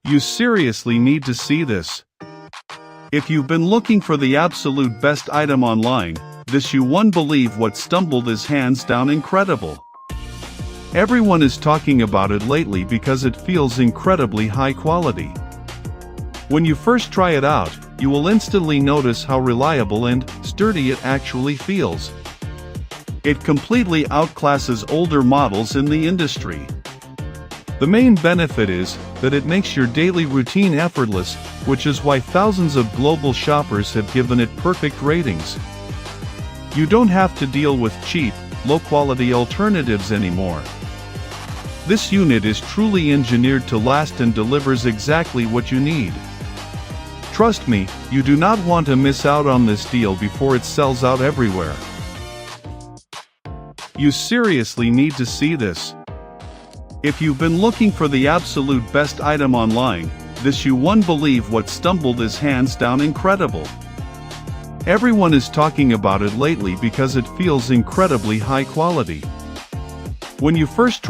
You seriously need to see this. If you've been looking for the absolute best item online, this you won't believe what stumbled is hands down incredible. Everyone is talking about it lately because it feels incredibly high quality. When you first try it out, you will instantly notice how reliable and sturdy it actually feels. It completely outclasses older models in the industry. The main benefit is that it makes your daily routine effortless, which is why thousands of global shoppers have given it perfect ratings. You don't have to deal with cheap, low-quality alternatives anymore. This unit is truly engineered to last and delivers exactly what you need. Trust me, you do not want to miss out on this deal before it sells out everywhere. You seriously need to see this. If you've been looking for the absolute best item online, this you won't believe what stumbled is hands down incredible. Everyone is talking about it lately because it feels incredibly high quality. When you first